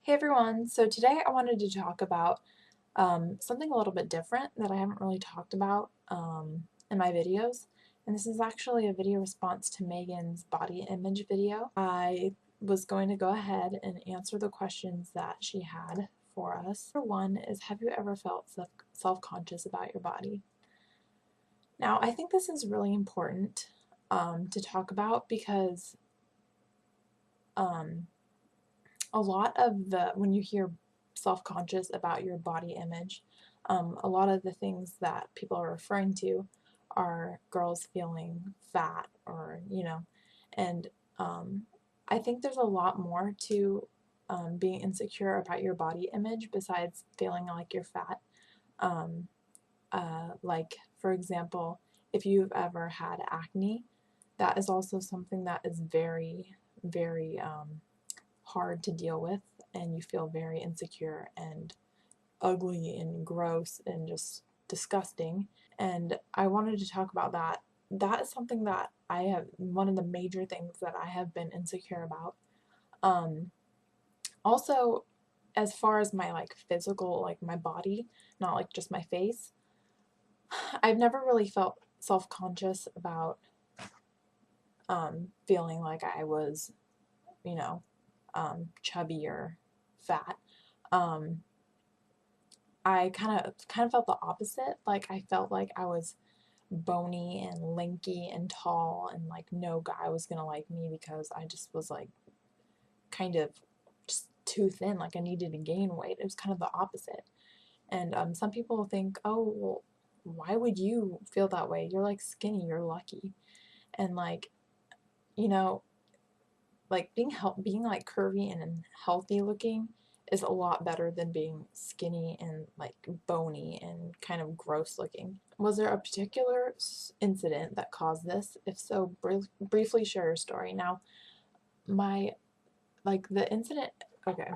Hey everyone, so today I wanted to talk about something a little bit different that I haven't really talked about in my videos. And this is actually a video response to Megan's body image video. I was going to go ahead and answer the questions that she had for us. Number one is, have you ever felt self-conscious about your body? Now, I think this is really important to talk about because a lot of when you hear self-conscious about your body image, a lot of the things that people are referring to are girls feeling fat or, and I think there's a lot more to being insecure about your body image besides feeling like you're fat. Like, for example, if you've ever had acne, that is also something that is very, very hard to deal with, and you feel very insecure and ugly and gross and just disgusting. And I wanted to talk about that. That is something that I have, one of the major things that I have been insecure about. Also, as far as my physical, my body, not like just my face, I've never really felt self-conscious about feeling like I was, you know, chubby or fat. I kind of felt the opposite. Like, I felt like I was bony and lanky and tall, and like no guy was gonna like me because I just was like kind of just too thin. Like, I needed to gain weight. It was kind of the opposite. And some people think, oh, well, why would you feel that way? You're like skinny. You're lucky. And like, you know, like being like curvy and healthy looking is a lot better than being skinny and like bony and kind of gross looking. Was there a particular incident that caused this? If so, briefly share your story. Now, the incident, okay,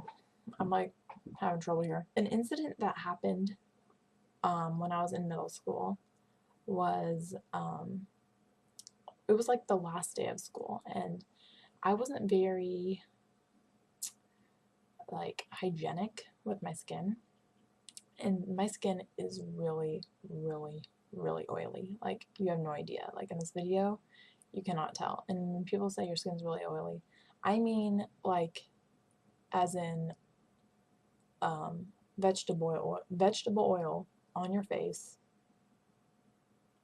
I'm like having trouble here. An incident that happened when I was in middle school was, it was like the last day of school, and I wasn't very like hygienic with my skin, and my skin is really, really, really oily. Like, you have no idea. Like, in this video, you cannot tell. And when people say your skin's really oily, I mean like as in vegetable oil on your face.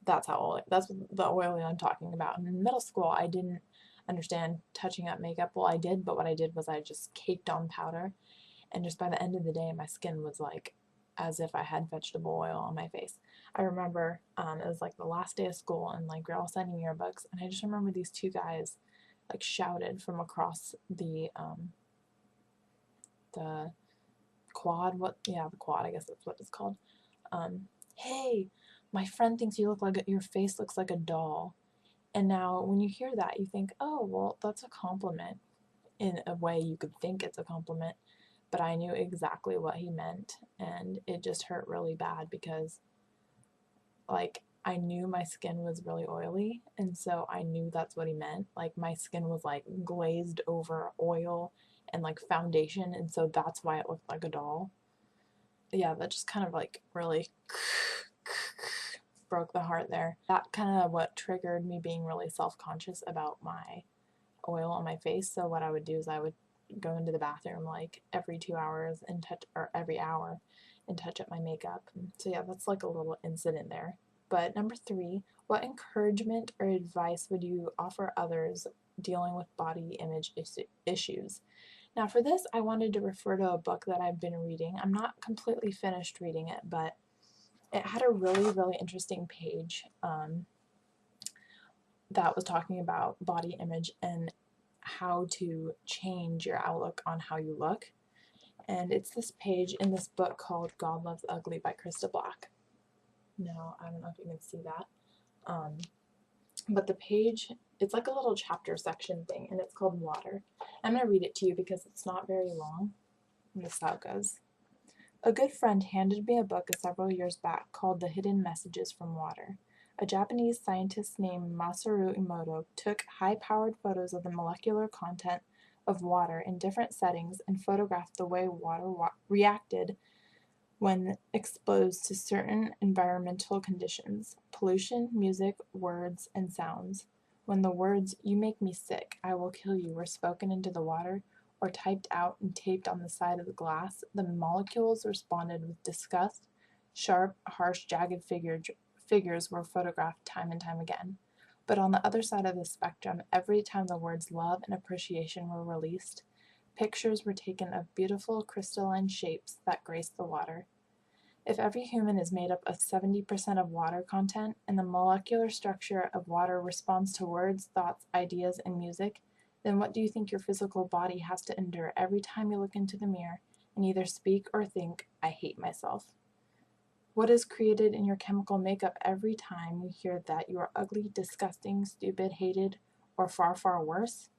That's how oily. That's the oily I'm talking about. And in middle school, I didn't understand touching up makeup. Well, I did, but what I did was I just caked on powder, and just by the end of the day, my skin was like as if I had vegetable oil on my face. I remember it was like the last day of school, and like we're all signing yearbooks, and I just remember these two guys like shouted from across the quad. The quad, I guess that's what it's called. Hey, my friend thinks you look like your face looks like a doll. And now when you hear that, you think, oh, well, that's a compliment. In a way, you could think it's a compliment, but I knew exactly what he meant, and it just hurt really bad because, like, I knew my skin was really oily, and so I knew that's what he meant. Like, my skin was like glazed over oil and like foundation, and so that's why it looked like a doll. Yeah, that just kind of like really broke the heart there. That kind of what triggered me being really self-conscious about my oil on my face. So what I would do is I would go into the bathroom like every 2 hours and every hour and touch up my makeup. So yeah, that's like a little incident there. But number three, what encouragement or advice would you offer others dealing with body image issues? Now for this, I wanted to refer to a book that I've been reading. I'm not completely finished reading it, but it had a really, really interesting page that was talking about body image and how to change your outlook on how you look. And it's this page in this book called God Loves Ugly by Christa Black. Now, I don't know if you can see that. But the page, it's like a little chapter section thing, and it's called Water. I'm going to read it to you because it's not very long. And this is how it goes. A good friend handed me a book several years back called The Hidden Messages from Water. A Japanese scientist named Masaru Emoto took high-powered photos of the molecular content of water in different settings and photographed the way water reacted when exposed to certain environmental conditions: pollution, music, words, and sounds. When the words, "You make me sick, I will kill you," were spoken into the water, or typed out and taped on the side of the glass, the molecules responded with disgust. Sharp, harsh, jagged figures were photographed time and time again. But on the other side of the spectrum, every time the words love and appreciation were released, pictures were taken of beautiful crystalline shapes that graced the water. If every human is made up of 70% of water content, and the molecular structure of water responds to words, thoughts, ideas, and music, then what do you think your physical body has to endure every time you look into the mirror and either speak or think, "I hate myself"? What is created in your chemical makeup every time you hear that you are ugly, disgusting, stupid, hated, or far, far worse?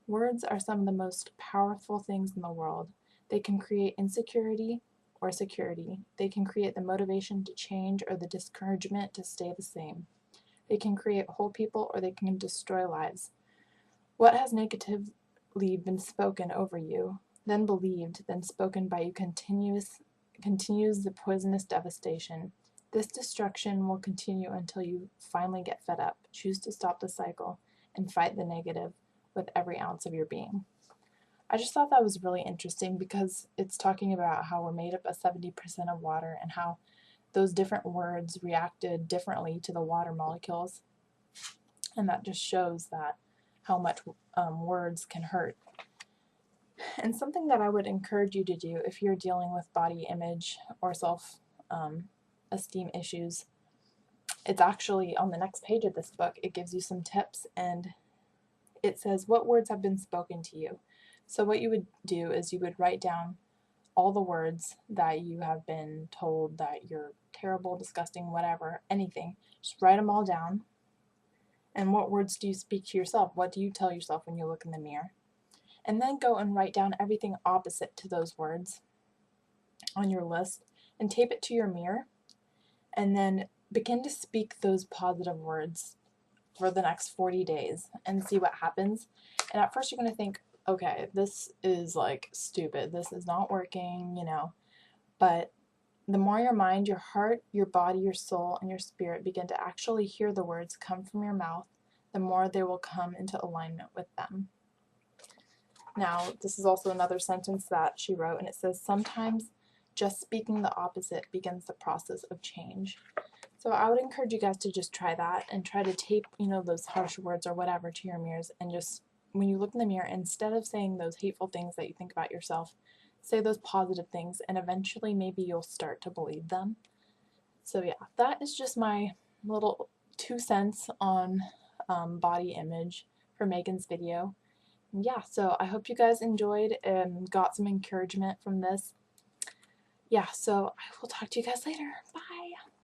Words are some of the most powerful things in the world. They can create insecurity or security. They can create the motivation to change or the discouragement to stay the same. They can create whole people or they can destroy lives. What has negatively been spoken over you, then believed, then spoken by you continues the poisonous devastation. This destruction will continue until you finally get fed up, choose to stop the cycle, and fight the negative with every ounce of your being. I just thought that was really interesting because it's talking about how we're made up of 70% of water and how those different words reacted differently to the water molecules. And that just shows that how much words can hurt. And something that I would encourage you to do if you're dealing with body image or self-esteem issues, it's actually on the next page of this book. It gives you some tips, and it says what words have been spoken to you. So what you would do is you would write down all the words that you have been told that you're terrible, disgusting, whatever, anything. Just write them all down. And what words do you speak to yourself? What do you tell yourself when you look in the mirror? And then go and write down everything opposite to those words on your list and tape it to your mirror, and then begin to speak those positive words for the next 40 days and see what happens. And at first you're going to think, okay, this is like stupid, this is not working, but the more your mind, your heart, your body, your soul, and your spirit begin to actually hear the words come from your mouth, the more they will come into alignment with them. Now, this is also another sentence that she wrote, and it says, sometimes just speaking the opposite begins the process of change. So I would encourage you guys to just try that and try to tape, those harsh words or whatever to your mirrors, and just, when you look in the mirror, instead of saying those hateful things that you think about yourself, say those positive things, and eventually maybe you'll start to believe them. So yeah, that is just my little 2 cents on body image for Megan's video. Yeah, so I hope you guys enjoyed and got some encouragement from this. Yeah, so I will talk to you guys later. Bye!